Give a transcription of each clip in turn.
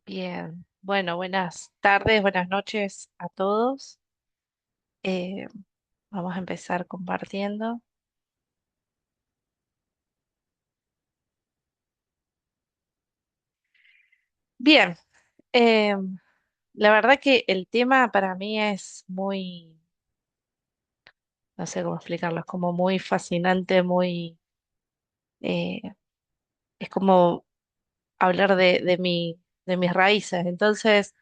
Bien, bueno, buenas tardes, buenas noches a todos. Eh, Vamos a empezar compartiendo. Bien, eh, la verdad que el tema para mí es muy, no sé cómo explicarlo, es como muy fascinante, eh, es como hablar de mis raíces. Entonces,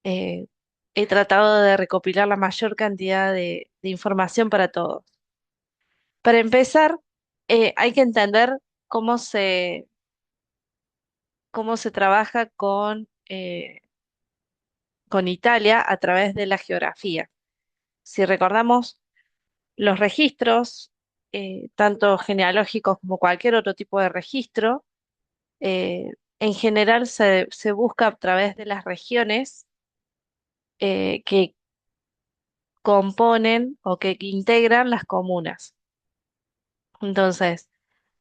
eh, he tratado de recopilar la mayor cantidad de información para todos. Para empezar, hay que entender cómo cómo se trabaja con Italia a través de la geografía. Si recordamos los registros, tanto genealógicos como cualquier otro tipo de registro, en general se busca a través de las regiones que componen o que integran las comunas. Entonces,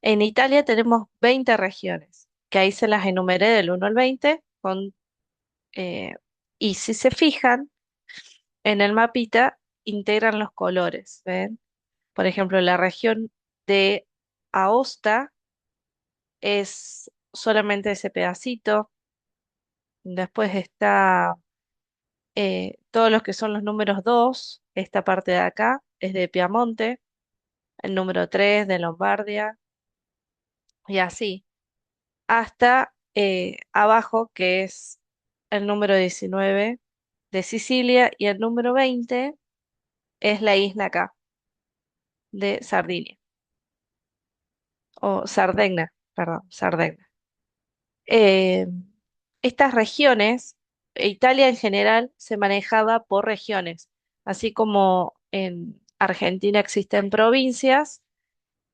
en Italia tenemos 20 regiones, que ahí se las enumeré del 1 al 20, eh, y si se fijan, en el mapita integran los colores, ¿ven? Por ejemplo, la región de Aosta es solamente ese pedacito. Después está todos los que son los números 2, esta parte de acá es de Piamonte, el número 3 de Lombardia, y así, hasta abajo, que es el número 19 de Sicilia, y el número 20 es la isla acá, de Sardinia, o Sardegna, perdón, Sardegna. Eh, Estas regiones, Italia en general se manejaba por regiones, así como en Argentina existen provincias,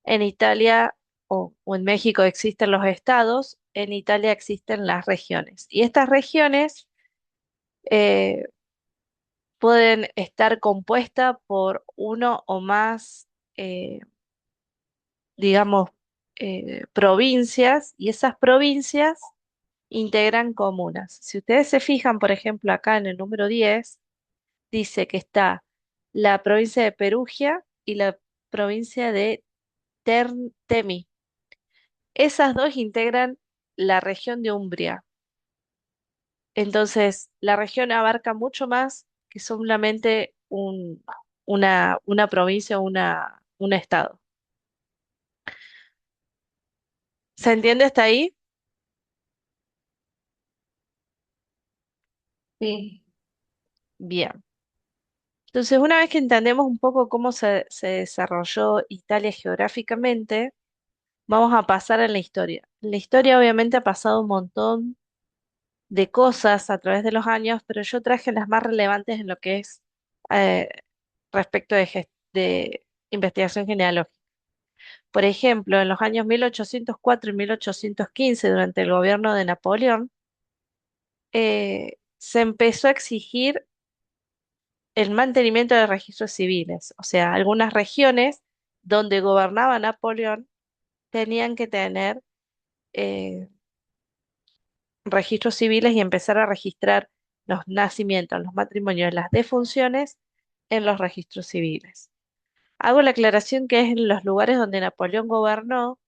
en Italia o en México existen los estados, en Italia existen las regiones. Y estas regiones eh, pueden estar compuestas por uno o más, eh, digamos, provincias, y esas provincias integran comunas. Si ustedes se fijan, por ejemplo, acá en el número 10 dice que está la provincia de Perugia y la provincia de Temi. Esas dos integran la región de Umbria. Entonces, la región abarca mucho más que solamente una provincia o un estado. ¿Se entiende hasta ahí? Sí, Bien. Entonces, una vez que entendemos un poco cómo se desarrolló Italia geográficamente, vamos a pasar a la historia. En la historia obviamente ha pasado un montón de cosas a través de los años, pero yo traje las más relevantes en lo que es eh, respecto de investigación genealógica. Por ejemplo, en los años 1804 y 1815, durante el gobierno de Napoleón, se empezó a exigir el mantenimiento de registros civiles. O sea, algunas regiones donde gobernaba Napoleón tenían que tener eh, registros civiles y empezar a registrar los nacimientos, los matrimonios, las defunciones en los registros civiles. Hago la aclaración que es en los lugares donde Napoleón gobernó,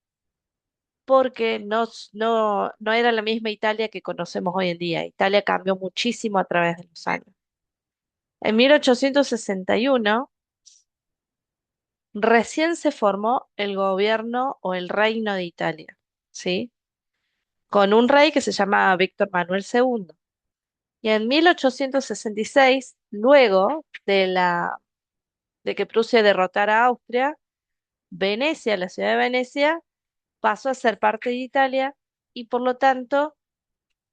porque no era la misma Italia que conocemos hoy en día. Italia cambió muchísimo a través de los años. En 1861 recién se formó el gobierno o el reino de Italia, ¿sí? Con un rey que se llamaba Víctor Manuel II. Y en 1866, luego de que Prusia derrotara a Austria, Venecia, la ciudad de Venecia, pasó a ser parte de Italia, y por lo tanto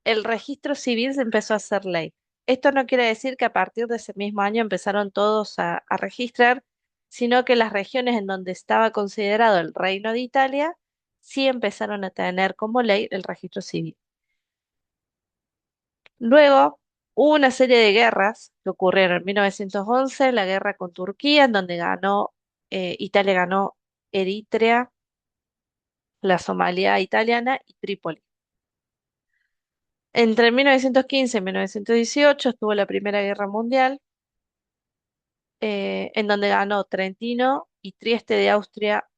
el registro civil se empezó a hacer ley. Esto no quiere decir que a partir de ese mismo año empezaron todos a registrar, sino que las regiones en donde estaba considerado el Reino de Italia sí empezaron a tener como ley el registro civil. Luego hubo una serie de guerras que ocurrieron en 1911, la guerra con Turquía, en donde Italia ganó Eritrea, la Somalia italiana y Trípoli. Entre 1915 y 1918 estuvo la Primera Guerra Mundial, en donde ganó Trentino y Trieste de Austria,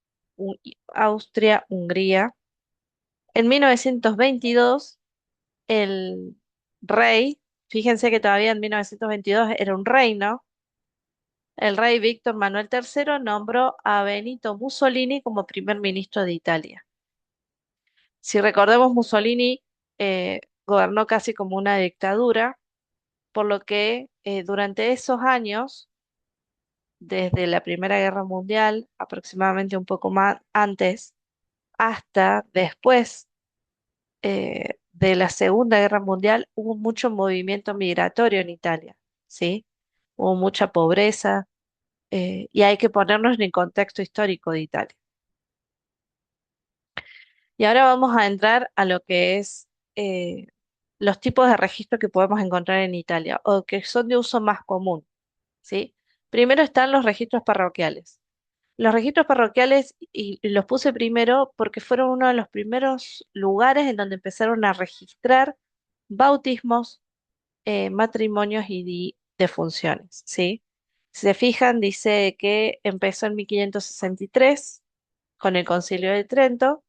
Austria-Hungría. En 1922, el rey, fíjense que todavía en 1922 era un reino, el rey Víctor Manuel III nombró a Benito Mussolini como primer ministro de Italia. Si recordemos, Mussolini gobernó casi como una dictadura, por lo que durante esos años, desde la Primera Guerra Mundial, aproximadamente un poco más antes, hasta después de la Segunda Guerra Mundial, hubo mucho movimiento migratorio en Italia, ¿sí? Hubo mucha pobreza, y hay que ponernos en el contexto histórico de Italia. Y ahora vamos a entrar a lo que es los tipos de registro que podemos encontrar en Italia o que son de uso más común, ¿sí? Primero están los registros parroquiales. Los registros parroquiales, y los puse primero porque fueron uno de los primeros lugares en donde empezaron a registrar bautismos, matrimonios y defunciones, ¿sí? Si se fijan, dice que empezó en 1563 con el Concilio de Trento.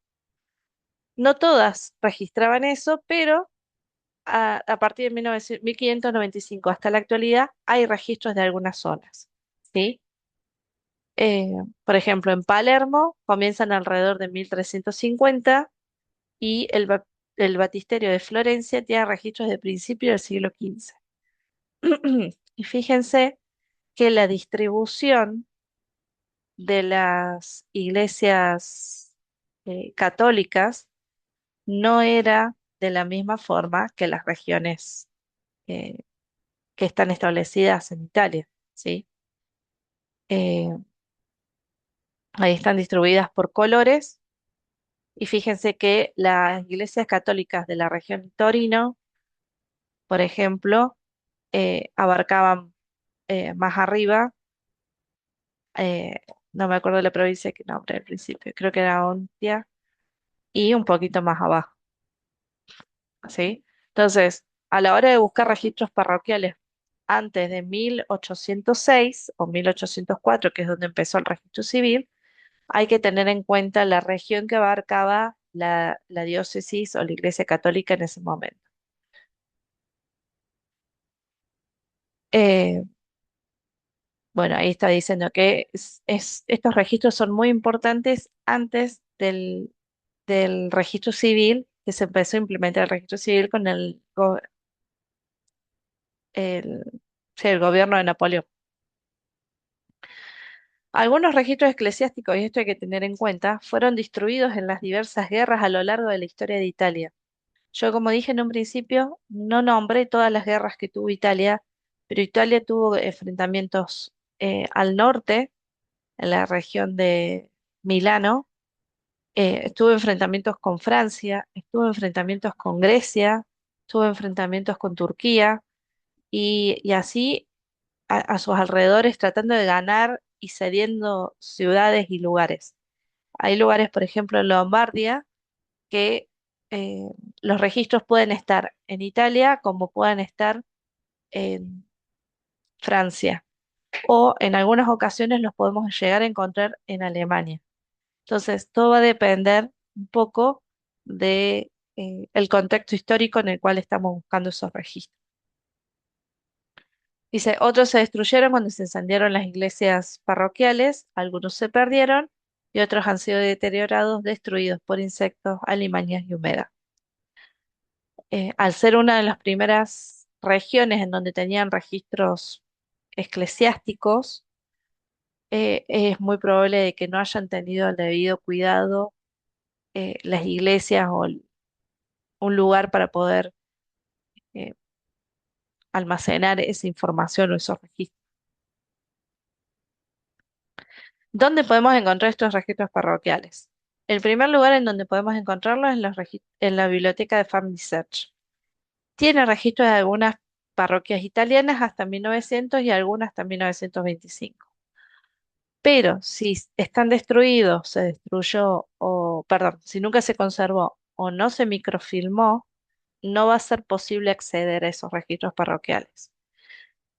No todas registraban eso, pero a partir de 1595 hasta la actualidad hay registros de algunas zonas, ¿sí? Eh, por ejemplo, en Palermo comienzan alrededor de 1350 y el Baptisterio de Florencia tiene registros de principios del siglo XV. Y fíjense que la distribución de las iglesias católicas no era de la misma forma que las regiones eh, que están establecidas en Italia, ¿sí? Eh, Ahí están distribuidas por colores y fíjense que las iglesias católicas de la región de Torino, por ejemplo, abarcaban más arriba, eh, no me acuerdo de la provincia que nombre al principio, creo que era Ontia, y un poquito más abajo, ¿sí? Entonces, a la hora de buscar registros parroquiales antes de 1806 o 1804, que es donde empezó el registro civil, hay que tener en cuenta la región que abarcaba la diócesis o la iglesia católica en ese momento. Eh, bueno, ahí está diciendo que estos registros son muy importantes antes del registro civil, que se empezó a implementar el registro civil con el, sí, el gobierno de Napoleón. Algunos registros eclesiásticos, y esto hay que tener en cuenta, fueron destruidos en las diversas guerras a lo largo de la historia de Italia. Yo, como dije en un principio, no nombré todas las guerras que tuvo Italia, pero Italia tuvo enfrentamientos al norte, en la región de Milano, tuvo enfrentamientos con Francia, estuvo enfrentamientos con Grecia, tuvo enfrentamientos con Turquía, y así a sus alrededores tratando de ganar y cediendo ciudades y lugares. Hay lugares, por ejemplo, en Lombardía, que eh, los registros pueden estar en Italia como pueden estar en Francia, o en algunas ocasiones los podemos llegar a encontrar en Alemania. Entonces, todo va a depender un poco de el contexto histórico en el cual estamos buscando esos registros. Dice, otros se destruyeron cuando se incendiaron las iglesias parroquiales, algunos se perdieron y otros han sido deteriorados, destruidos por insectos, alimañas y humedad. Al ser una de las primeras regiones en donde tenían registros eclesiásticos, es muy probable de que no hayan tenido el debido cuidado las iglesias o un lugar para poder eh, almacenar esa información o esos registros. ¿Dónde podemos encontrar estos registros parroquiales? El primer lugar en donde podemos encontrarlos es en la biblioteca de Family Search. Tiene registros de algunas parroquias italianas hasta 1900 y algunas hasta 1925. Pero si están destruidos, se destruyó, o, perdón, si nunca se conservó o no se microfilmó, no va a ser posible acceder a esos registros parroquiales.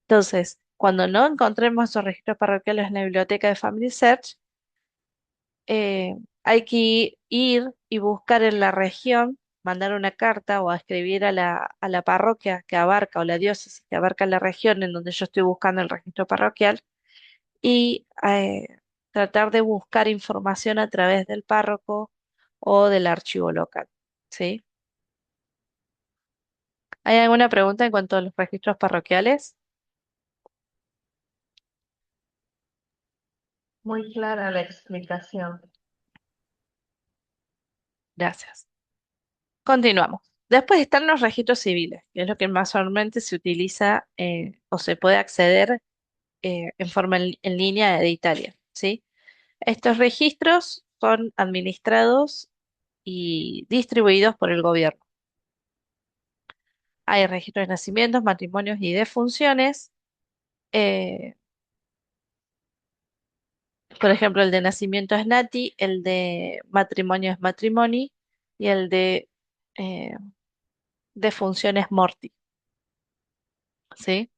Entonces, cuando no encontremos esos registros parroquiales en la biblioteca de Family Search, hay que ir y buscar en la región, mandar una carta o a escribir a la parroquia que abarca o la diócesis que abarca la región en donde yo estoy buscando el registro parroquial y tratar de buscar información a través del párroco o del archivo local. ¿Sí? ¿Hay alguna pregunta en cuanto a los registros parroquiales? Muy clara la explicación. Gracias. Continuamos. Después están los registros civiles, que es lo que más usualmente se utiliza o se puede acceder en forma en línea de Italia, ¿sí? Estos registros son administrados y distribuidos por el gobierno. Hay registros de nacimientos, matrimonios y defunciones. eh, por ejemplo, el de nacimiento es Nati, el de matrimonio es Matrimoni y el de eh, defunción es Morti, ¿sí?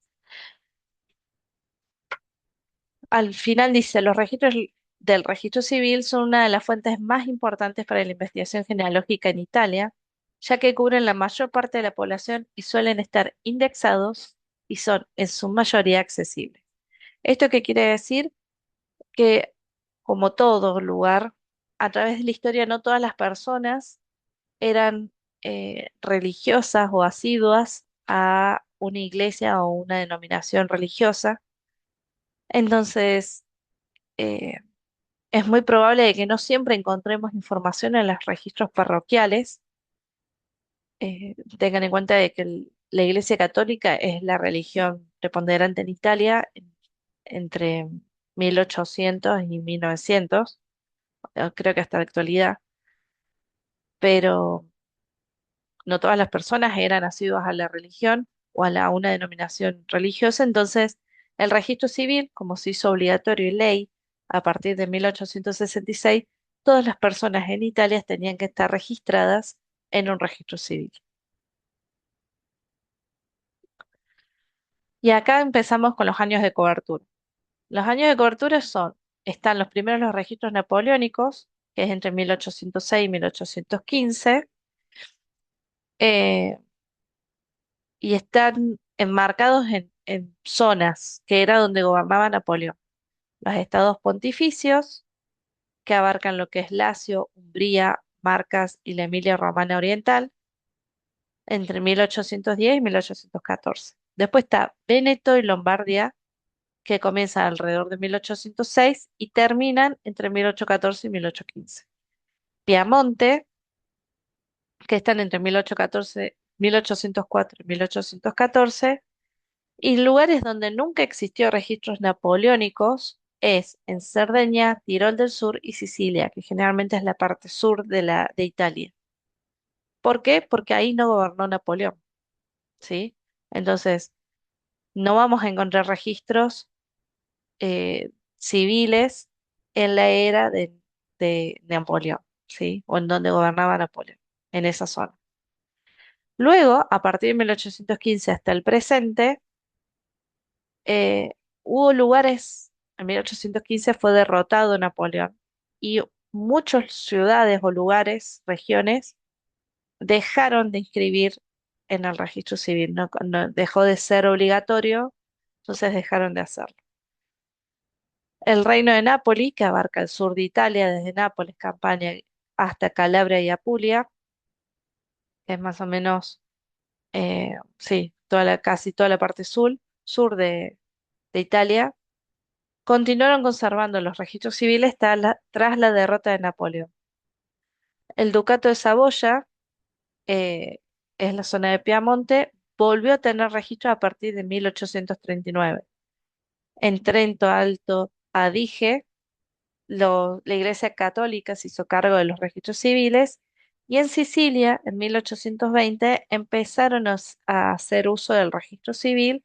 Al final dice, los registros del registro civil son una de las fuentes más importantes para la investigación genealógica en Italia, ya que cubren la mayor parte de la población y suelen estar indexados y son en su mayoría accesibles. ¿Esto qué quiere decir? Que, como todo lugar, a través de la historia no todas las personas eran religiosas o asiduas a una iglesia o una denominación religiosa. Entonces, eh, es muy probable de que no siempre encontremos información en los registros parroquiales. Tengan en cuenta de que la Iglesia Católica es la religión preponderante en Italia entre 1800 y 1900, creo que hasta la actualidad, pero no todas las personas eran asiduas a la religión o a una denominación religiosa, entonces el registro civil, como se hizo obligatorio y ley a partir de 1866, todas las personas en Italia tenían que estar registradas en un registro civil. Y acá empezamos con los años de cobertura. Los años de cobertura están los primeros los registros napoleónicos, que es entre 1806 y 1815, eh, y están enmarcados en zonas que era donde gobernaba Napoleón. Los estados pontificios, que abarcan lo que es Lacio, Umbría, Marcas y la Emilia-Romagna Oriental, entre 1810 y 1814. Después está Véneto y Lombardía, que comienzan alrededor de 1806 y terminan entre 1814 y 1815. Piamonte, que están entre 1814, 1804 y 1814, y lugares donde nunca existió registros napoleónicos es en Cerdeña, Tirol del Sur y Sicilia, que generalmente es la parte sur de Italia. ¿Por qué? Porque ahí no gobernó Napoleón, ¿sí? Entonces, no vamos a encontrar registros civiles en la era de Napoleón, ¿sí? O en donde gobernaba Napoleón, en esa zona. Luego, a partir de 1815 hasta el presente, eh, hubo lugares, en 1815 fue derrotado Napoleón y muchas ciudades o lugares, regiones, dejaron de inscribir en el registro civil, dejó de ser obligatorio, entonces dejaron de hacerlo. El reino de Nápoli, que abarca el sur de Italia, desde Nápoles, Campania hasta Calabria y Apulia, que es más o menos, sí, casi toda la parte sur de Italia, continuaron conservando los registros civiles tras la derrota de Napoleón. El Ducato de Saboya, eh, es la zona de Piamonte, volvió a tener registro a partir de 1839. En Trento Alto Adige, la Iglesia Católica se hizo cargo de los registros civiles y en Sicilia, en 1820, empezaron a hacer uso del registro civil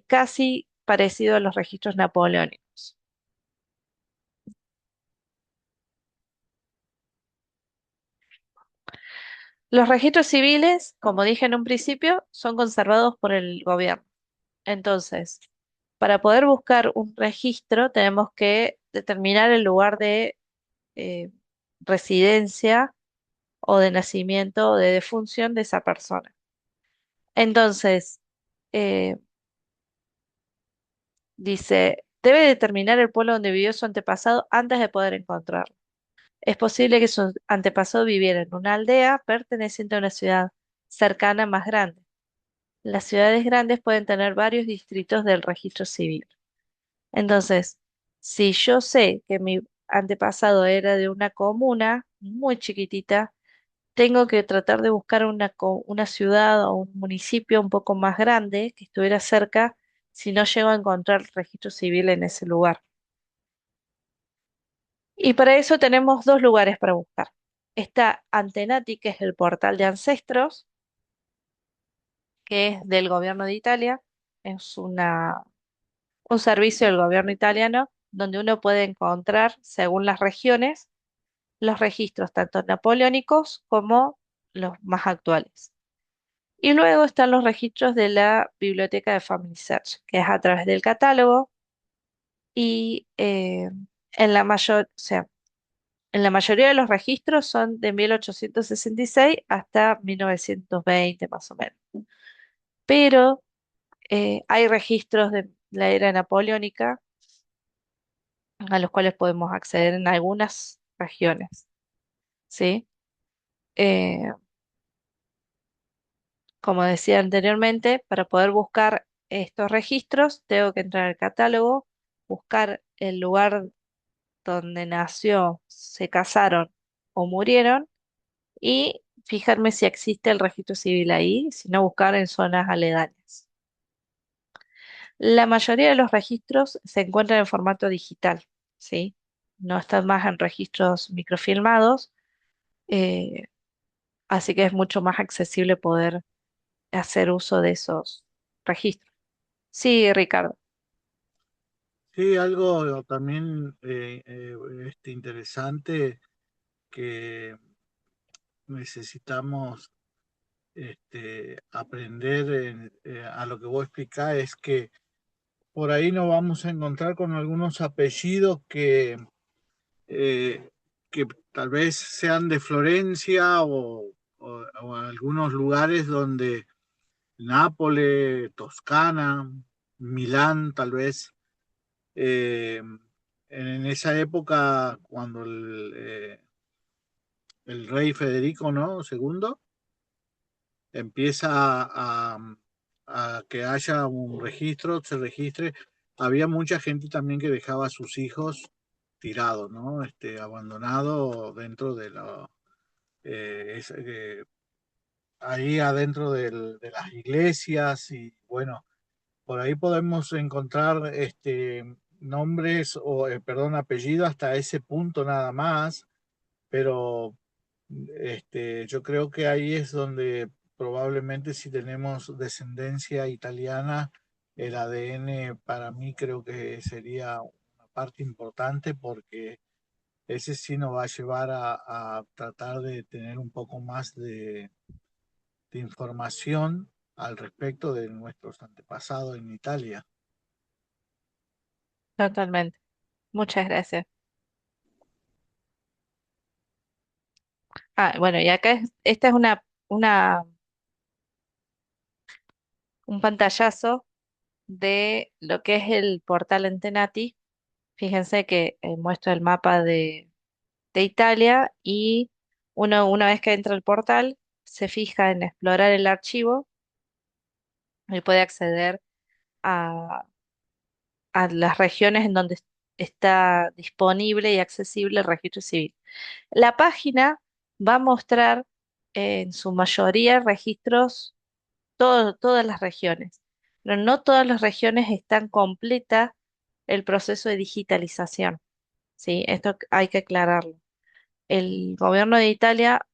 casi parecido a los registros napoleónicos. Los registros civiles, como dije en un principio, son conservados por el gobierno. Entonces, para poder buscar un registro, tenemos que determinar el lugar de eh, residencia o de nacimiento o de defunción de esa persona. Entonces, eh, dice, debe determinar el pueblo donde vivió su antepasado antes de poder encontrarlo. Es posible que su antepasado viviera en una aldea perteneciente a una ciudad cercana más grande. Las ciudades grandes pueden tener varios distritos del registro civil. Entonces, si yo sé que mi antepasado era de una comuna muy chiquitita, tengo que tratar de buscar una ciudad o un municipio un poco más grande que estuviera cerca si no llego a encontrar registro civil en ese lugar. Y para eso tenemos dos lugares para buscar. Está Antenati, que es el portal de ancestros, que es del gobierno de Italia. Es un servicio del gobierno italiano donde uno puede encontrar, según las regiones, los registros tanto napoleónicos como los más actuales. Y luego están los registros de la biblioteca de Family Search, que es a través del catálogo y o sea, en la mayoría de los registros son de 1866 hasta 1920 más o menos. Pero hay registros de la era napoleónica a los cuales podemos acceder en algunas regiones, ¿sí? Eh, Como decía anteriormente, para poder buscar estos registros, tengo que entrar al catálogo, buscar el lugar donde nació, se casaron o murieron y fijarme si existe el registro civil ahí, si no buscar en zonas aledañas. La mayoría de los registros se encuentran en formato digital, ¿sí? No están más en registros microfilmados, eh, así que es mucho más accesible poder hacer uso de esos registros. Sí, Ricardo, Sí, algo también interesante que necesitamos aprender a lo que vos explicás es que por ahí nos vamos a encontrar con algunos apellidos eh, que tal vez sean de Florencia o algunos lugares donde Nápoles, Toscana, Milán, tal vez. eh, en esa época, cuando el rey Federico, ¿no? Segundo empieza a que haya un registro, se registre, había mucha gente también que dejaba a sus hijos tirados, ¿no? Abandonados dentro de ahí adentro de las iglesias y bueno, por ahí podemos encontrar nombres o, perdón, apellidos hasta ese punto nada más, pero yo creo que ahí es donde probablemente si tenemos descendencia italiana, el ADN para mí creo que sería una parte importante porque ese sí nos va a llevar a tratar de tener un poco más de información al respecto de nuestros antepasados en Italia. totalmente. Muchas gracias. Ah, bueno, y acá esta es un pantallazo de lo que es el portal Entenati. Fíjense que muestra el mapa de Italia y uno, una vez que entra al portal, se fija en explorar el archivo y puede acceder a, a las regiones en donde está disponible y accesible el registro civil. La página va a mostrar en su mayoría registros, todas las regiones, pero no todas las regiones están completas el proceso de digitalización, ¿sí? Esto hay que aclararlo. El gobierno de Italia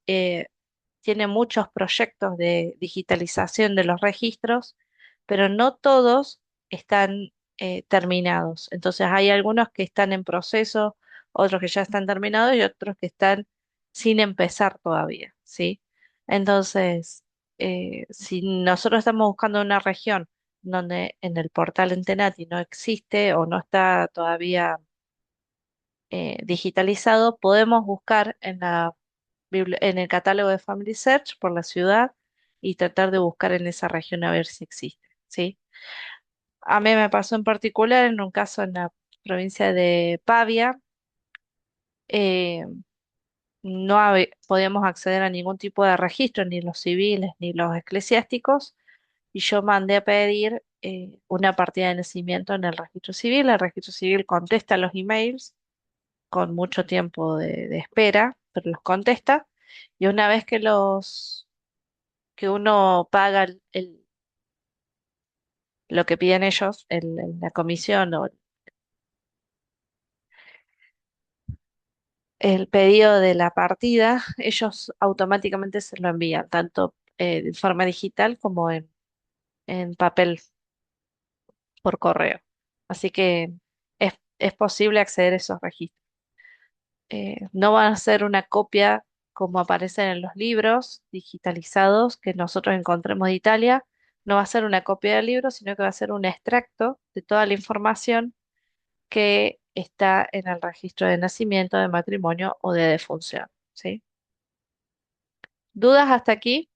tiene muchos proyectos de digitalización de los registros, pero no todos están terminados. Entonces hay algunos que están en proceso, otros que ya están terminados y otros que están sin empezar todavía, ¿sí? Entonces, si nosotros estamos buscando una región donde en el portal Entenati no existe o no está todavía digitalizado, podemos buscar en en el catálogo de Family Search por la ciudad y tratar de buscar en esa región a ver si existe, ¿sí? A mí me pasó en particular en un caso en la provincia de Pavia, eh, no podíamos acceder a ningún tipo de registro, ni los civiles ni los eclesiásticos, y yo mandé a pedir una partida de nacimiento en el registro civil. El registro civil contesta los emails con mucho tiempo de espera, pero los contesta, y una vez que uno paga lo que piden ellos, la comisión o el pedido de la partida, ellos automáticamente se lo envían, tanto de forma digital como en papel por correo. Así que es posible acceder a esos registros. No van a ser una copia como aparecen en los libros digitalizados que nosotros encontremos de Italia. No va a ser una copia del libro, sino que va a ser un extracto de toda la información que está en el registro de nacimiento, de matrimonio o de defunción. ¿Sí? ¿Dudas hasta aquí?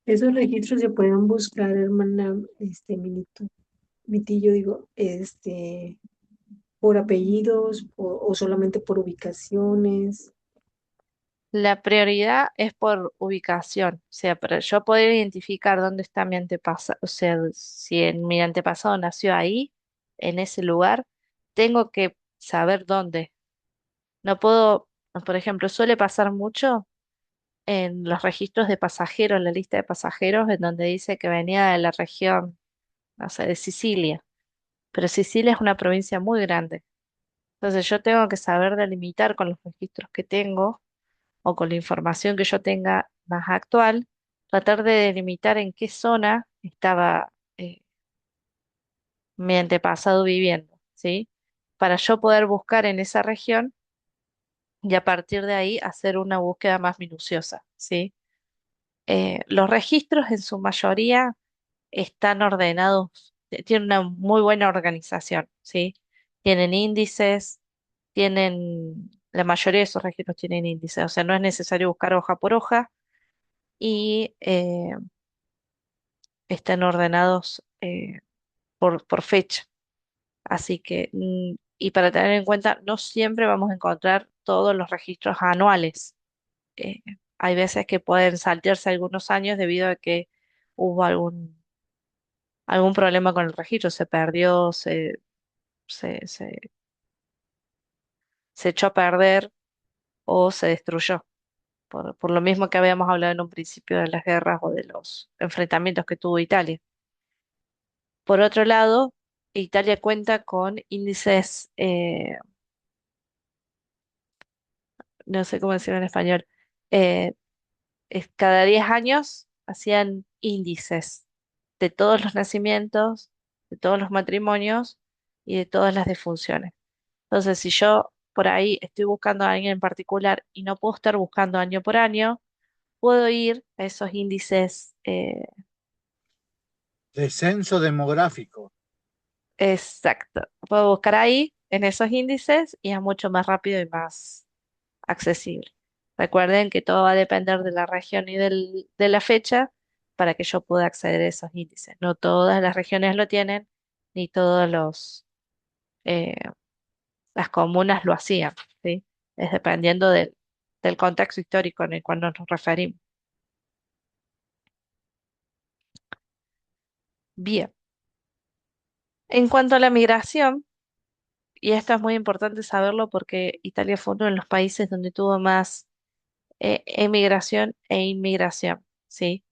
Esos registros se pueden buscar, hermana, Mitillo, digo, por apellidos o solamente por ubicaciones. La prioridad es por ubicación, o sea, para yo poder identificar dónde está mi antepasado, o sea, si mi antepasado nació ahí, en ese lugar, tengo que saber dónde. No puedo, por ejemplo, suele pasar mucho en los registros de pasajeros, en la lista de pasajeros, en donde dice que venía de la región, no sé, de Sicilia, pero Sicilia es una provincia muy grande. Entonces yo tengo que saber delimitar con los registros que tengo o con la información que yo tenga más actual, tratar de delimitar en qué zona estaba mi antepasado viviendo, ¿sí? Para yo poder buscar en esa región y a partir de ahí hacer una búsqueda más minuciosa, ¿sí? Los registros en su mayoría están ordenados, tienen una muy buena organización, ¿sí? Tienen índices, la mayoría de esos registros tienen índices, o sea, no es necesario buscar hoja por hoja y están ordenados por fecha. Así que, y para tener en cuenta, no siempre vamos a encontrar todos los registros anuales. Eh, Hay veces que pueden saltearse algunos años debido a que hubo algún problema con el registro, se perdió, se, se, se echó a perder o se destruyó. Por lo mismo que habíamos hablado en un principio de las guerras o de los enfrentamientos que tuvo Italia. Por otro lado, Italia cuenta con índices, no sé cómo decirlo en español, eh, cada 10 años hacían índices de todos los nacimientos, de todos los matrimonios y de todas las defunciones. Entonces, si yo por ahí estoy buscando a alguien en particular y no puedo estar buscando año por año, puedo ir a esos índices, Descenso demográfico. exacto. Puedo buscar ahí en esos índices y es mucho más rápido y más accesible. Recuerden que todo va a depender de la región y de la fecha para que yo pueda acceder a esos índices. No todas las regiones lo tienen, ni todos eh, las comunas lo hacían, ¿sí? Es dependiendo del contexto histórico en el cual nos referimos. Bien, en cuanto a la migración, y esto es muy importante saberlo porque Italia fue uno de los países donde tuvo más emigración e inmigración, ¿sí?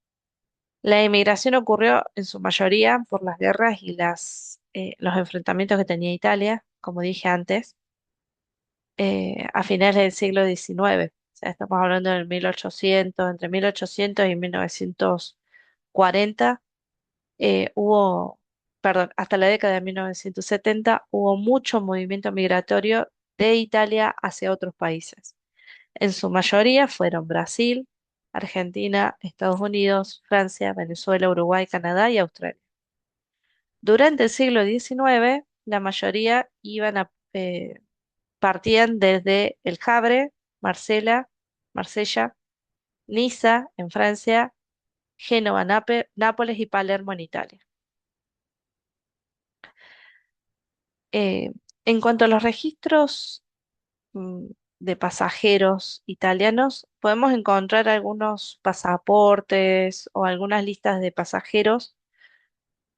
La inmigración ocurrió en su mayoría por las guerras y los enfrentamientos que tenía Italia, como dije antes, a finales del siglo XIX. O sea, estamos hablando del 1800, entre 1800 y 1940, hubo perdón, hasta la década de 1970 hubo mucho movimiento migratorio de Italia hacia otros países. En su mayoría fueron Brasil, Argentina, Estados Unidos, Francia, Venezuela, Uruguay, Canadá y Australia. Durante el siglo XIX, la mayoría partían desde El Havre, Marsella, Niza en Francia, Génova, Nápoles y Palermo en Italia. Eh, en cuanto a los registros mm, de pasajeros italianos, podemos encontrar algunos pasaportes o algunas listas de pasajeros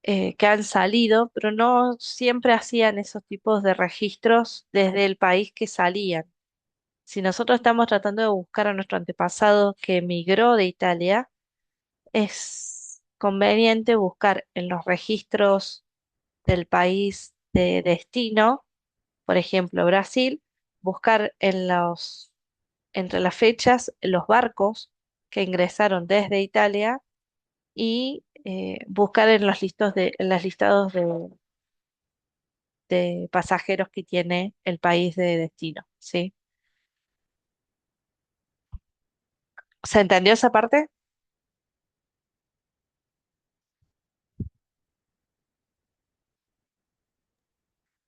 que han salido, pero no siempre hacían esos tipos de registros desde el país que salían. Si nosotros estamos tratando de buscar a nuestro antepasado que emigró de Italia, es conveniente buscar en los registros del país de destino, por ejemplo, Brasil, buscar entre las fechas los barcos que ingresaron desde Italia y buscar en en los listados de pasajeros que tiene el país de destino, ¿sí? ¿Se entendió esa parte?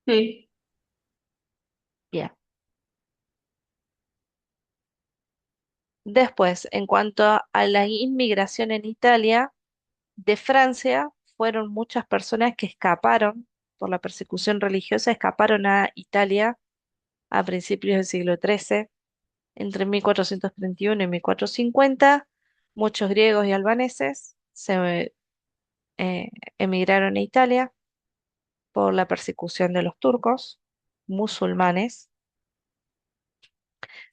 Sí, Bien. Después, en cuanto a la inmigración en Italia, de Francia fueron muchas personas que escaparon por la persecución religiosa, escaparon a Italia a principios del siglo XIII, entre 1431 y 1450. Muchos griegos y albaneses se eh, emigraron a Italia por la persecución de los turcos musulmanes.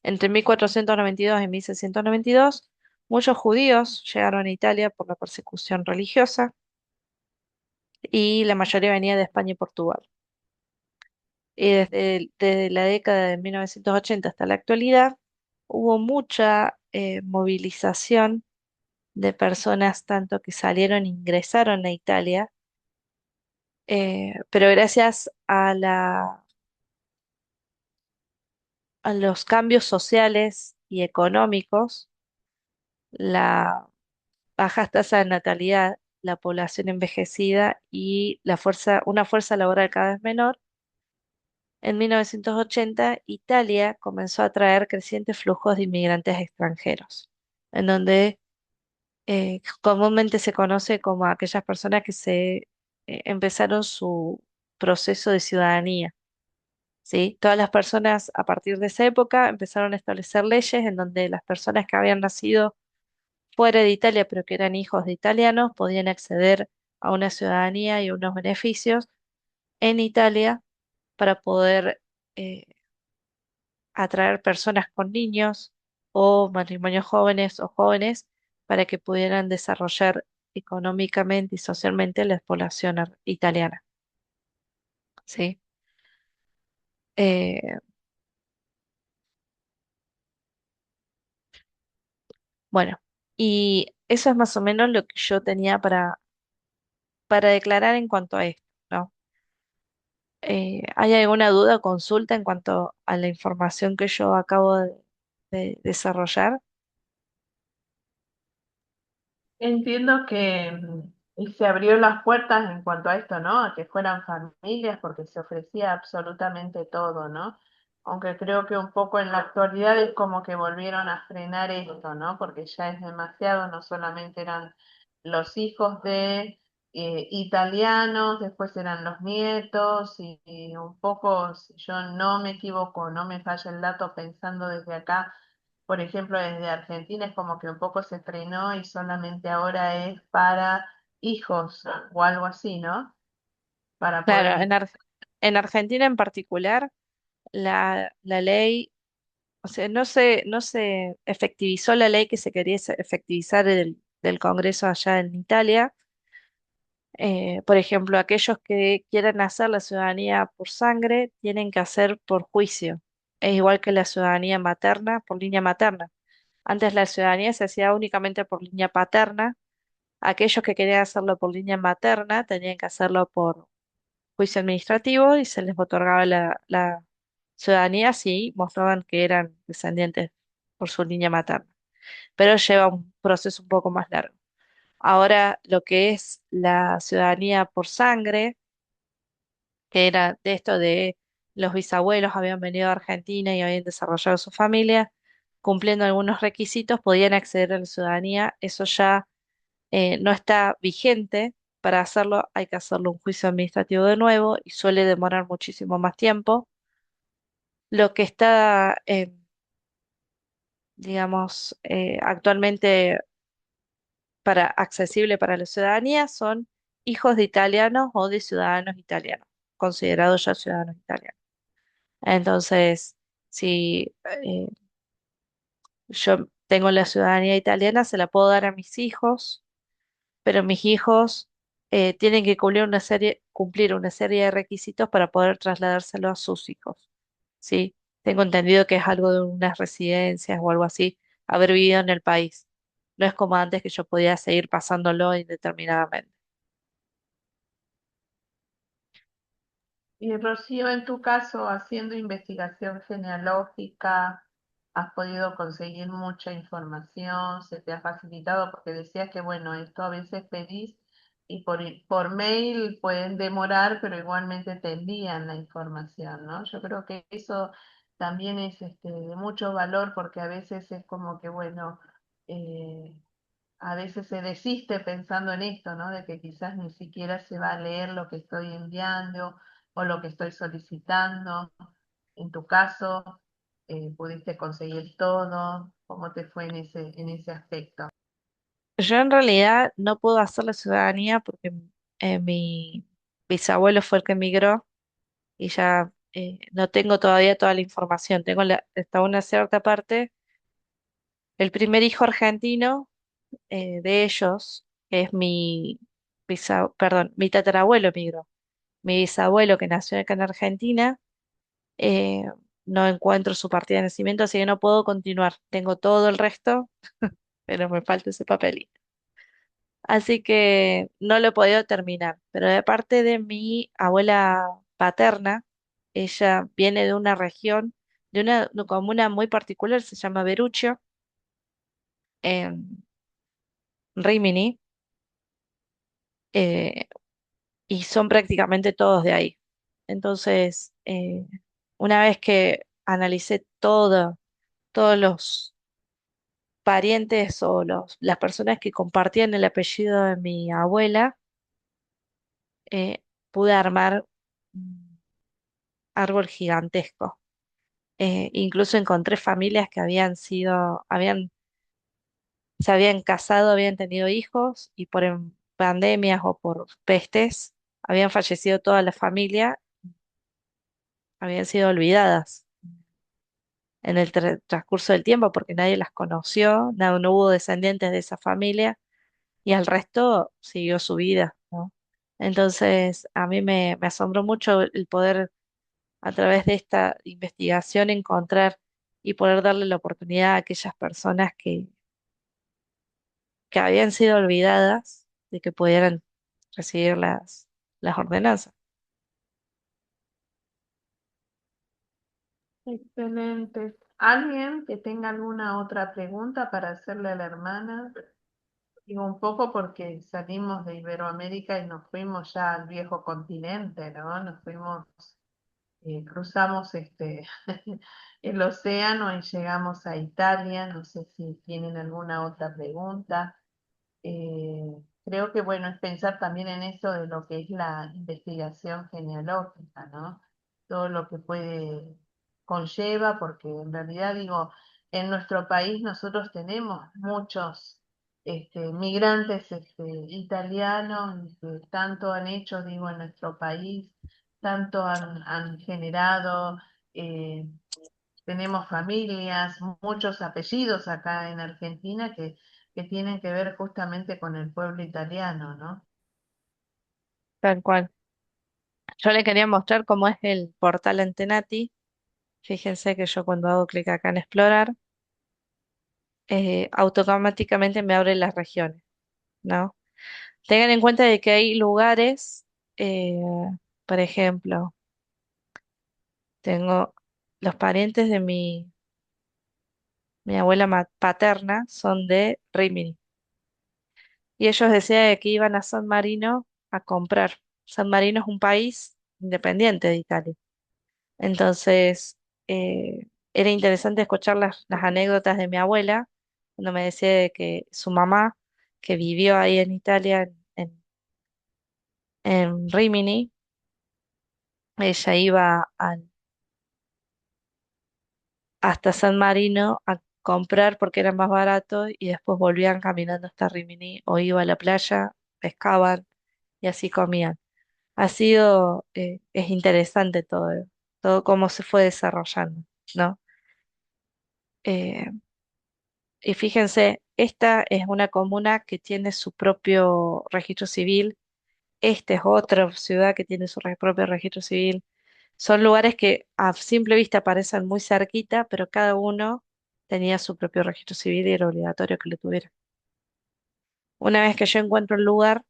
Entre 1492 y 1692, muchos judíos llegaron a Italia por la persecución religiosa y la mayoría venía de España y Portugal. Y desde la década de 1980 hasta la actualidad, hubo mucha movilización de personas tanto que salieron e ingresaron a Italia, pero gracias a los cambios sociales y económicos, la baja tasa de natalidad, la población envejecida y una fuerza laboral cada vez menor, en 1980 Italia comenzó a atraer crecientes flujos de inmigrantes extranjeros, en donde comúnmente se conoce como aquellas personas que empezaron su proceso de ciudadanía. ¿Sí? Todas las personas a partir de esa época empezaron a establecer leyes en donde las personas que habían nacido fuera de Italia, pero que eran hijos de italianos, podían acceder a una ciudadanía y unos beneficios en Italia para poder eh, atraer personas con niños o matrimonios jóvenes o jóvenes para que pudieran desarrollar económicamente y socialmente la población italiana. ¿Sí? Eh, bueno, y eso es más o menos lo que yo tenía para declarar en cuanto a esto, ¿no? ¿Hay alguna duda o consulta en cuanto a la información que yo acabo de desarrollar? entiendo que se abrió las puertas en cuanto a esto, ¿no? A que fueran familias porque se ofrecía absolutamente todo, ¿no? Aunque creo que un poco en la actualidad es como que volvieron a frenar esto, ¿no? Porque ya es demasiado, no solamente eran los hijos de italianos, después eran los nietos y un poco, si yo no me equivoco, no me falla el dato pensando desde acá, por ejemplo, desde Argentina es como que un poco se frenó y solamente ahora es para hijos o algo así, ¿no? Para Claro, poder... en Argentina en particular, la ley, o sea, no se efectivizó la ley que se quería efectivizar del Congreso allá en Italia. Por ejemplo, aquellos que quieran hacer la ciudadanía por sangre tienen que hacer por juicio. Es igual que la ciudadanía materna por línea materna. Antes la ciudadanía se hacía únicamente por línea paterna Aquellos que querían hacerlo por línea materna tenían que hacerlo por juicio administrativo y se les otorgaba la ciudadanía si mostraban que eran descendientes por su línea materna. Pero lleva un proceso un poco más largo. Ahora, lo que es la ciudadanía por sangre, que era de esto de los bisabuelos habían venido a Argentina y habían desarrollado su familia, cumpliendo algunos requisitos, podían acceder a la ciudadanía. Eso ya no está vigente. Para hacerlo hay que hacerlo un juicio administrativo de nuevo y suele demorar muchísimo más tiempo. Lo que está, digamos, actualmente accesible para la ciudadanía son hijos de italianos o de ciudadanos italianos, considerados ya ciudadanos italianos. Entonces, si yo tengo la ciudadanía italiana, se la puedo dar a mis hijos, pero mis hijos tienen que cumplir una serie de requisitos para poder trasladárselo a sus hijos, ¿sí? Tengo entendido que es algo de unas residencias o algo así, haber vivido en el país. No es como antes que yo podía seguir pasándolo indeterminadamente. Y Rocío, en tu caso, haciendo investigación genealógica, has podido conseguir mucha información, se te ha facilitado, porque decías que, bueno, esto a veces pedís y por mail pueden demorar, pero igualmente te envían la información, ¿no? Yo creo que eso también es de mucho valor, porque a veces es como que, bueno, eh, a veces se desiste pensando en esto, ¿no? De que quizás ni siquiera se va a leer lo que estoy enviando o lo que estoy solicitando. En tu caso, pudiste conseguir todo. ¿Cómo te fue en ese aspecto? Yo en realidad no puedo hacer la ciudadanía porque mi bisabuelo fue el que emigró y ya no tengo todavía toda la información. Tengo hasta una cierta parte. El primer hijo argentino de ellos, que es perdón, mi tatarabuelo emigró. Mi bisabuelo que nació acá en Argentina, eh, no encuentro su partida de nacimiento, así que no puedo continuar. Tengo todo el resto, pero me falta ese papelito. Así que no lo he podido terminar. Pero de parte de mi abuela paterna, ella viene de una región, de una comuna muy particular, se llama Beruccio, en Rimini, eh, y son prácticamente todos de ahí. Entonces, una vez que analicé todos los parientes o las personas que compartían el apellido de mi abuela, pude armar un árbol gigantesco. Incluso encontré familias que se habían casado, habían tenido hijos y por pandemias o por pestes habían fallecido toda la familia, habían sido olvidadas en el transcurso del tiempo porque nadie las conoció, no hubo descendientes de esa familia y al resto siguió su vida, ¿no? Entonces, a mí me asombró mucho el poder, a través de esta investigación, encontrar y poder darle la oportunidad a aquellas personas que habían sido olvidadas de que pudieran recibir las ordenanzas. Excelente. ¿Alguien que tenga alguna otra pregunta para hacerle a la hermana? Digo un poco porque salimos de Iberoamérica y nos fuimos ya al viejo continente, ¿no? Nos fuimos, cruzamos el océano y llegamos a Italia. No sé si tienen alguna otra pregunta. Creo que bueno es pensar también en eso de lo que es la investigación genealógica, ¿no? Todo lo que puede conlleva, porque en realidad digo, en nuestro país nosotros tenemos muchos migrantes italianos que tanto han hecho, digo, en nuestro país, tanto han generado, eh, tenemos familias, muchos apellidos acá en Argentina que tienen que ver justamente con el pueblo italiano, ¿no? Tal cual. Yo le quería mostrar cómo es el portal Antenati. Fíjense que yo cuando hago clic acá en explorar, automáticamente me abre las regiones, ¿no? Tengan en cuenta de que hay lugares, eh, por ejemplo, tengo los parientes de mi abuela paterna son de Rimini. Y ellos decían que iban a San Marino a comprar. San Marino es un país independiente de Italia. Entonces, era interesante escuchar las anécdotas de mi abuela cuando me decía de que su mamá, que vivió ahí en Italia, en Rimini, ella iba hasta San Marino a comprar porque era más barato y después volvían caminando hasta Rimini o iba a la playa, pescaban y así comían. Es interesante todo cómo se fue desarrollando, ¿no? Eh, y fíjense, esta es una comuna que tiene su propio registro civil, esta es otra ciudad que tiene su propio registro civil. Son lugares que a simple vista parecen muy cerquita, pero cada uno tenía su propio registro civil y era obligatorio que lo tuviera. Una vez que yo encuentro el lugar,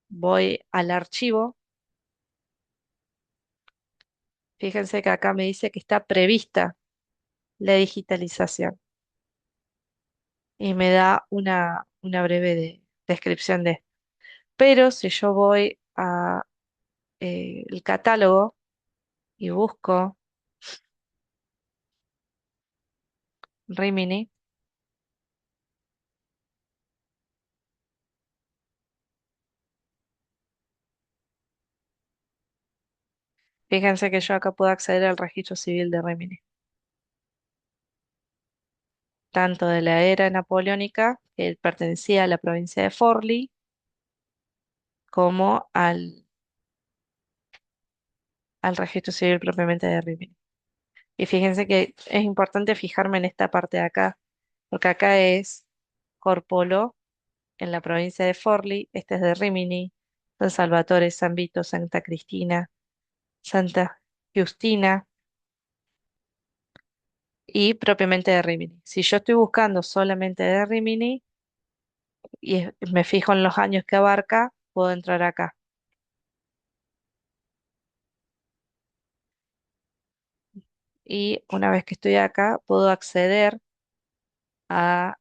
voy al archivo. Fíjense que acá me dice que está prevista la digitalización y me da una breve descripción de esto. Pero si yo voy a el catálogo y busco Rimini, fíjense que yo acá puedo acceder al registro civil de Rimini, tanto de la era napoleónica, que pertenecía a la provincia de Forli, como al registro civil propiamente de Rimini. Y fíjense que es importante fijarme en esta parte de acá, porque acá es Corpolo, en la provincia de Forli, este es de Rimini, San Salvatore, San Vito, Santa Cristina, Santa Justina y propiamente de Rimini. Si yo estoy buscando solamente de Rimini y me fijo en los años que abarca, puedo entrar acá. Y una vez que estoy acá, puedo acceder a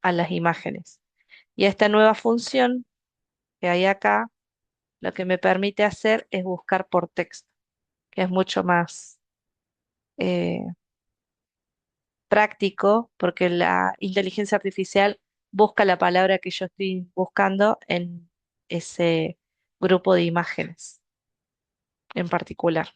a las imágenes. Y esta nueva función que hay acá, lo que me permite hacer es buscar por texto, que es mucho más eh, práctico porque la inteligencia artificial busca la palabra que yo estoy buscando en ese grupo de imágenes en particular.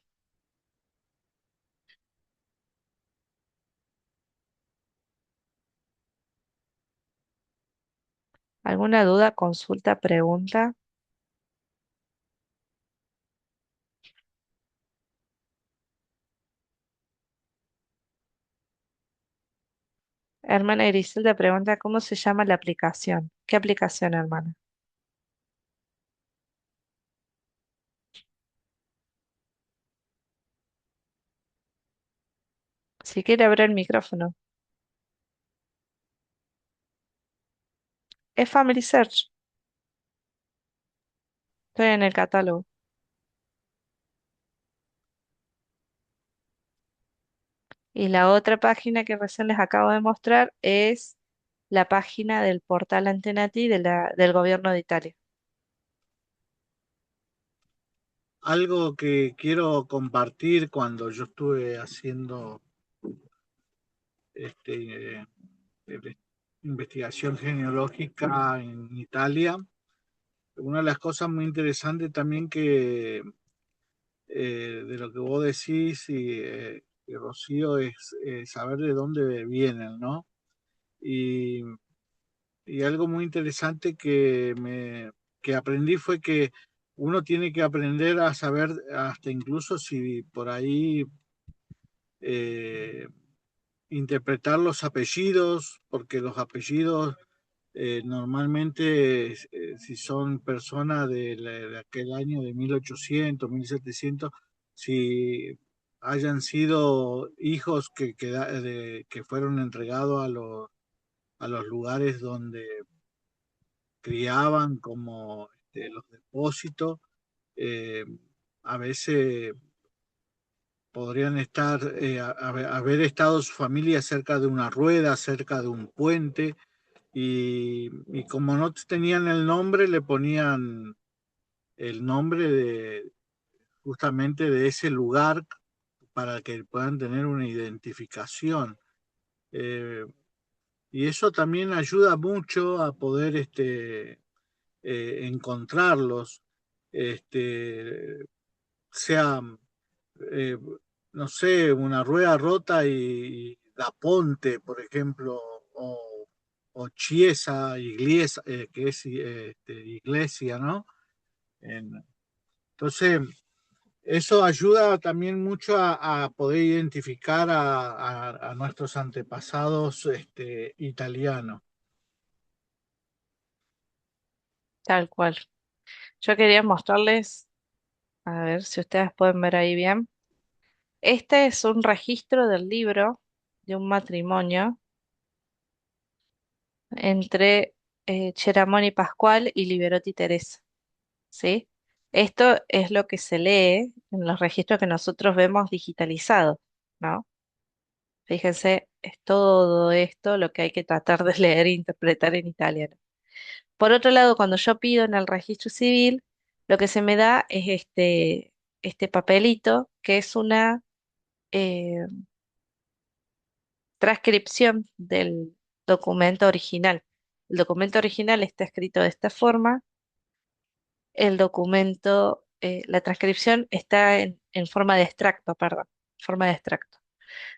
¿Alguna duda, consulta, pregunta? Hermana Griselda pregunta cómo se llama la aplicación. ¿Qué aplicación, hermana? Si quiere abrir el micrófono. Es Family Search. Estoy en el catálogo. Y la otra página que recién les acabo de mostrar es la página del portal Antenati del gobierno de Italia. Algo que quiero compartir cuando yo estuve haciendo este, eh, investigación genealógica en Italia, una de las cosas muy interesantes también de lo que vos decís y Rocío es saber de dónde vienen, ¿no? Y, y algo muy interesante que aprendí fue que uno tiene que aprender a saber hasta incluso si por ahí eh, interpretar los apellidos, porque los apellidos normalmente, si son personas de aquel año de 1800, 1700, si hayan sido hijos que fueron entregados a los lugares criaban como los depósitos. eh, a veces podrían estar, haber estado su familia cerca de una rueda, cerca de un puente, y como no tenían el nombre, le ponían el nombre de justamente de ese lugar para que puedan tener una identificación. Eh, y eso también ayuda mucho a poder encontrarlos, sea, eh, no sé, una rueda rota y da Ponte, por ejemplo, o Chiesa, iglesia, que es iglesia, ¿no? Entonces, eso ayuda también mucho a poder identificar a nuestros antepasados italianos. Tal cual. Yo quería mostrarles, a ver si ustedes pueden ver ahí bien. Este es un registro del libro de un matrimonio entre Cheramoni Pascual y Liberotti Teresa, ¿sí? Esto es lo que se lee en los registros que nosotros vemos digitalizados, ¿no? Fíjense, es todo esto lo que hay que tratar de leer e interpretar en italiano. Por otro lado, cuando yo pido en el registro civil, lo que se me da es este papelito, que es una eh, transcripción del documento original. El documento original está escrito de esta forma, el documento, la transcripción está en forma de extracto, perdón, forma de extracto.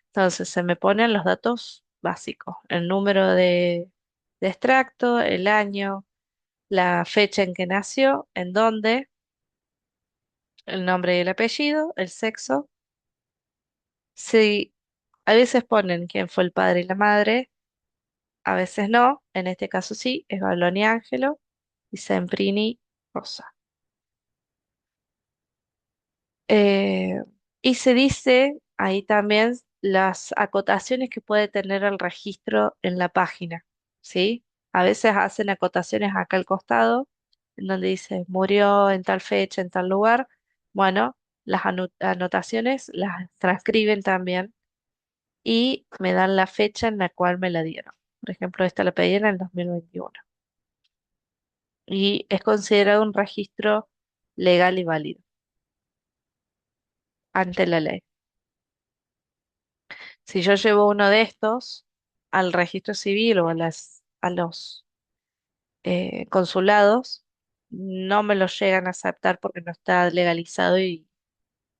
Entonces se me ponen los datos básicos, el número de extracto, el año, la fecha en que nació, en dónde, el nombre y el apellido, el sexo. Si a veces ponen quién fue el padre y la madre, a veces no, en este caso sí, es Baloni Ángelo y Semprini Rosa. Eh, y se dice ahí también las acotaciones que puede tener el registro en la página, ¿sí? A veces hacen acotaciones acá al costado, en donde dice murió en tal fecha, en tal lugar. Bueno, las anotaciones las transcriben también y me dan la fecha en la cual me la dieron. Por ejemplo, esta la pedí en el 2021 y es considerado un registro legal y válido ante la ley. Si yo llevo uno de estos al registro civil o a los consulados, no me lo llegan a aceptar porque no está legalizado y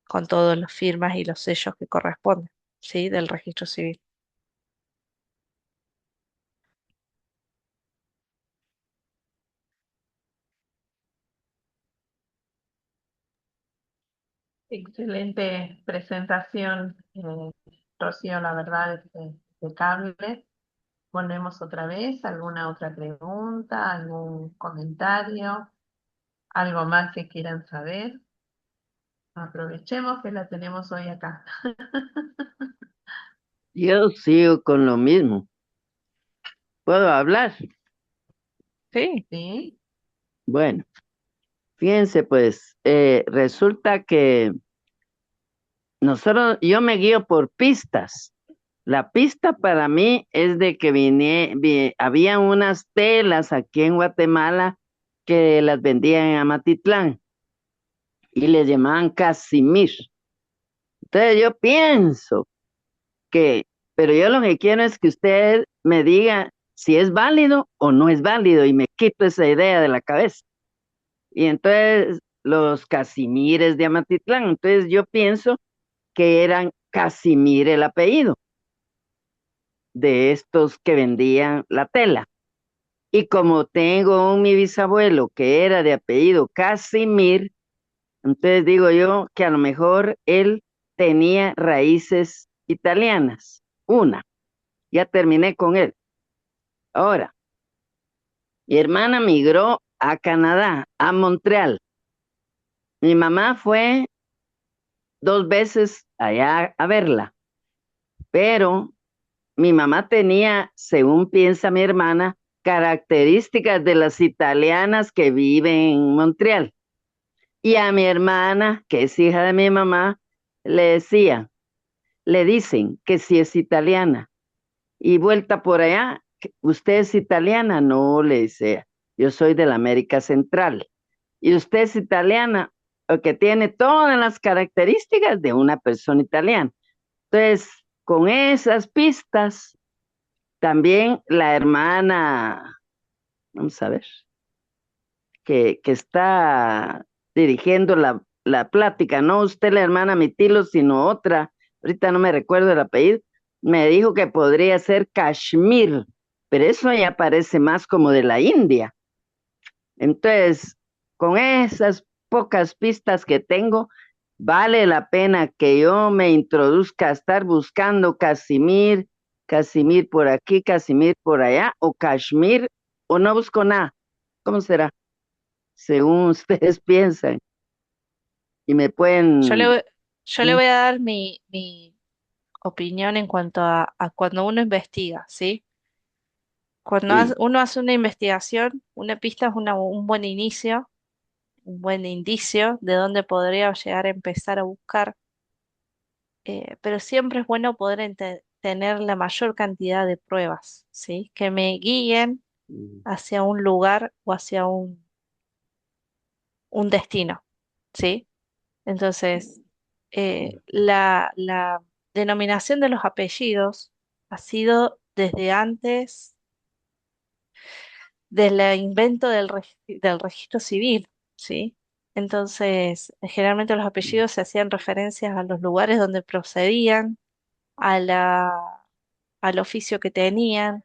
con todas las firmas y los sellos que corresponden, ¿sí? Del registro civil. Excelente presentación, Rocío, la verdad es impecable. Volvemos otra vez, ¿alguna otra pregunta, algún comentario, algo más que quieran saber? Aprovechemos que la tenemos hoy acá. Yo sigo con lo mismo. ¿Puedo hablar? Sí, ¿Sí? Bueno, fíjense pues, resulta que yo me guío por pistas. La pista para mí es de que había unas telas aquí en Guatemala que las vendían en Amatitlán y les llamaban casimir. Entonces yo pienso que, pero yo lo que quiero es que usted me diga si es válido o no es válido y me quito esa idea de la cabeza. Y entonces los casimires de Amatitlán, entonces yo pienso que eran Casimir el apellido de estos que vendían la tela. Y como tengo mi bisabuelo que era de apellido Casimir, entonces digo yo que a lo mejor él tenía raíces italianas. Una, ya terminé con él. Ahora, mi hermana migró a Canadá, a Montreal. Mi mamá fue 2 veces allá a verla, pero mi mamá tenía, según piensa mi hermana, características de las italianas que viven en Montreal. Y a mi hermana, que es hija de mi mamá, le decía, le dicen que si es italiana. Y vuelta por allá, ¿usted es italiana? No, le dice, yo soy de la América Central. ¿Y usted es italiana? O que tiene todas las características de una persona italiana. Entonces, con esas pistas, también la hermana, vamos a ver, que está dirigiendo la plática, no usted la hermana Mitilo, sino otra, ahorita no me recuerdo el apellido, me dijo que podría ser Kashmir, pero eso ya parece más como de la India. Entonces, con esas pocas pistas que tengo, vale la pena que yo me introduzca a estar buscando Casimir, Casimir por aquí, Casimir por allá, o Kashmir, o no busco nada. ¿Cómo será? Según ustedes piensan, y me Yo le, pueden... voy- yo le voy a dar mi opinión en cuanto a cuando uno investiga, ¿sí? Cuando Sí, uno hace una investigación, una pista es un buen inicio, un buen indicio de dónde podría llegar a empezar a buscar, pero siempre es bueno poder tener la mayor cantidad de pruebas, ¿sí? Que me guíen mm, hacia un lugar o hacia un destino, ¿sí? Entonces, la denominación de los apellidos ha sido desde antes del invento del registro civil, ¿sí? Entonces, generalmente los apellidos se hacían referencias a los lugares donde procedían, a al oficio que tenían,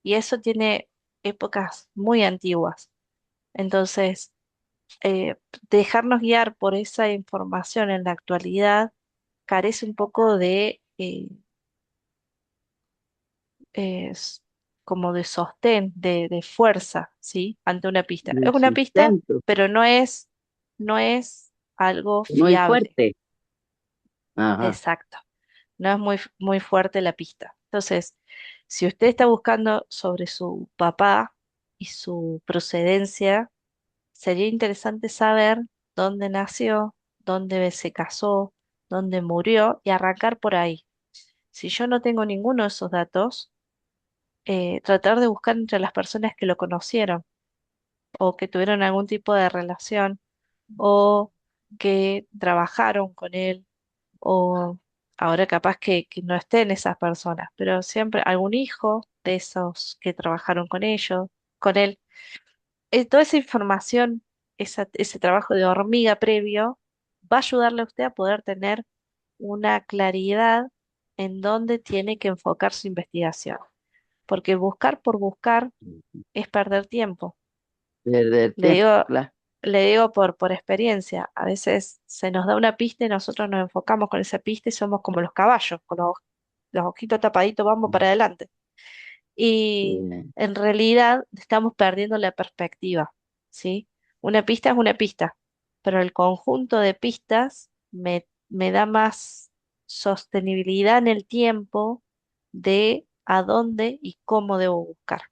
y eso tiene épocas muy antiguas. Entonces, eh, dejarnos guiar por esa información en la actualidad carece un poco de, es como de sostén, de fuerza, ¿sí? Ante una pista. de Es una pista, sustento, pero no es algo muy fiable. fuerte. Ajá. Exacto. No es muy fuerte la pista. Entonces, si usted está buscando sobre su papá y su procedencia, sería interesante saber dónde nació, dónde se casó, dónde murió y arrancar por ahí. Si yo no tengo ninguno de esos datos, tratar de buscar entre las personas que lo conocieron o que tuvieron algún tipo de relación o que trabajaron con él o ahora capaz que no estén esas personas, pero siempre algún hijo de esos que trabajaron con él. Toda esa información, ese trabajo de hormiga previo, va a ayudarle a usted a poder tener una claridad en dónde tiene que enfocar su investigación, porque buscar por buscar es perder tiempo. Perder Le tiempo, digo, claro. le digo por experiencia, a veces se nos da una pista y nosotros nos enfocamos con esa pista y somos como los caballos, con los ojitos tapaditos, vamos para adelante. Y Eh, en realidad estamos perdiendo la perspectiva, ¿sí? Una pista es una pista, pero el conjunto de pistas me da más sostenibilidad en el tiempo de a dónde y cómo debo buscar,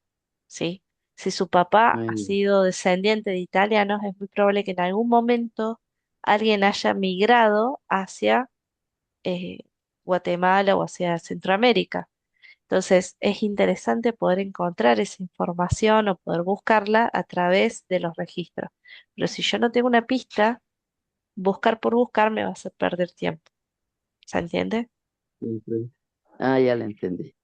¿sí? Si su papá ha bueno, sido descendiente de italianos, es muy probable que en algún momento alguien haya migrado hacia eh, Guatemala o hacia Centroamérica. Entonces, es interesante poder encontrar esa información o poder buscarla a través de los registros. Pero si yo no tengo una pista, buscar por buscar me va a hacer perder tiempo. ¿Se entiende? sí. Ah, ya lo entendí.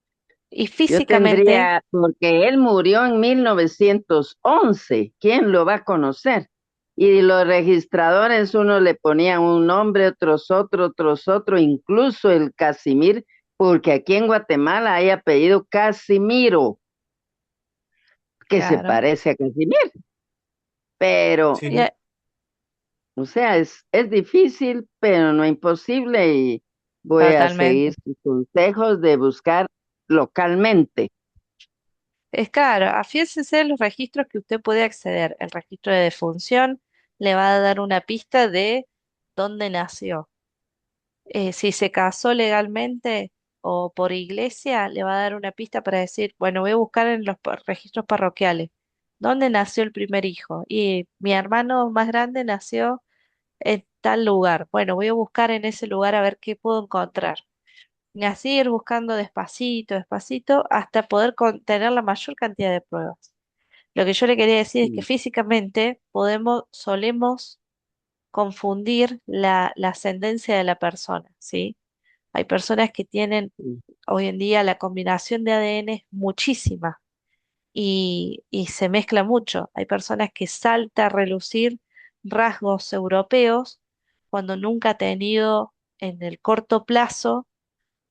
Y Yo físicamente, tendría, porque él murió en 1911, ¿quién lo va a conocer? Y los registradores, uno le ponía un nombre, otros otro, incluso el Casimir, porque aquí en Guatemala hay apellido Casimiro, que se claro, parece a Casimir, pero, y Sí, o sea, es difícil, pero no imposible, y voy a seguir totalmente. sus consejos de buscar localmente. Es claro, afiénsese de los registros que usted puede acceder. El registro de defunción le va a dar una pista de dónde nació. Si se casó legalmente, o por iglesia, le va a dar una pista para decir, bueno, voy a buscar en los registros parroquiales, ¿dónde nació el primer hijo? Y mi hermano más grande nació en tal lugar. Bueno, voy a buscar en ese lugar a ver qué puedo encontrar. Y así ir buscando despacito, despacito, hasta poder tener la mayor cantidad de pruebas. Lo que yo le quería decir es que Sí, físicamente solemos confundir la ascendencia de la persona, ¿sí? Hay personas que tienen, sí, hoy en día la combinación de ADN es muchísima y se mezcla mucho. Hay personas que salta a relucir rasgos europeos cuando nunca ha tenido en el corto plazo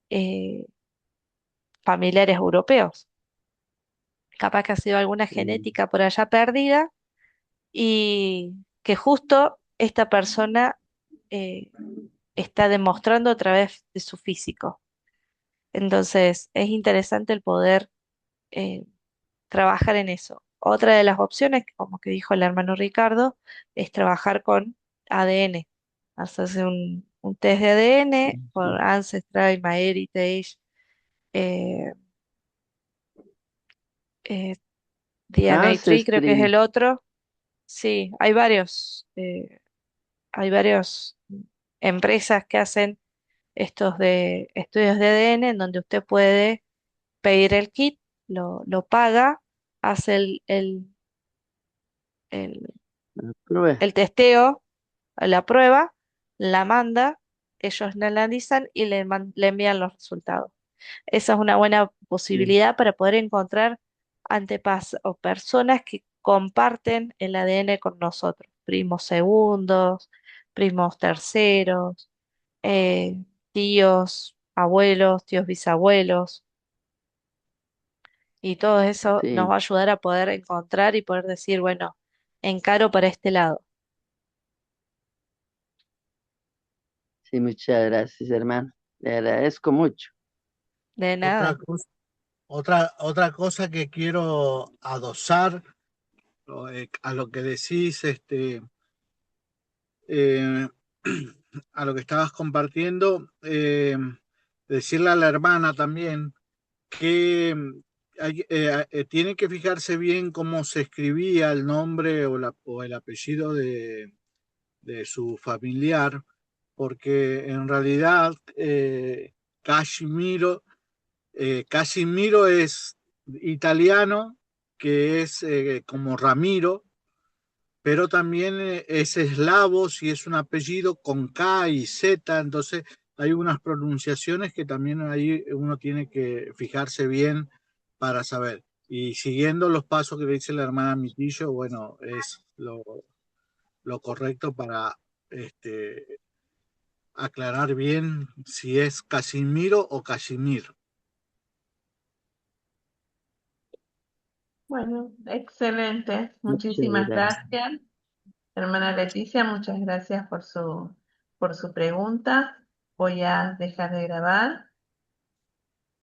eh, familiares europeos. Capaz que ha sido alguna sí, genética por allá perdida y que justo esta persona eh, está demostrando a través de su físico. Entonces, es interesante el poder eh, trabajar en eso. Otra de las opciones, como que dijo el hermano Ricardo, es trabajar con ADN. Hacerse un test de ADN sí. por Ancestry, MyHeritage, eh, eh, DNA Tree creo que es Ancestry, el otro. Sí, hay varios empresas que hacen estos de estudios de ADN en donde usted puede pedir el kit, lo paga, hace el, prueba. el testeo, la prueba, la manda, ellos la analizan y le envían los resultados. Esa es una buena Sí, posibilidad para poder encontrar antepasados o personas que comparten el ADN con nosotros, primos segundos, primos terceros, tíos, abuelos, tíos bisabuelos, y todo eso nos sí, va a ayudar a poder encontrar y poder decir, bueno, encaro para este lado. sí, muchas gracias, hermano. Le agradezco mucho. De Otra nada. cosa, otra cosa que quiero adosar a lo que decís, eh, a lo que estabas compartiendo, decirle a la hermana también que tiene que fijarse bien cómo se escribía el nombre o el apellido de su familiar, porque en realidad Casimiro es italiano, que es como Ramiro, pero también es eslavo si es un apellido con K y Z, entonces hay unas pronunciaciones que también ahí uno tiene que fijarse bien para saber. Y siguiendo los pasos que le dice la hermana Mitillo, bueno, es lo correcto para este, aclarar bien si es Casimiro o Casimir. Bueno, excelente. Muchas Muchísimas gracias. gracias. Hermana Leticia, muchas gracias por su pregunta. Voy a dejar de grabar.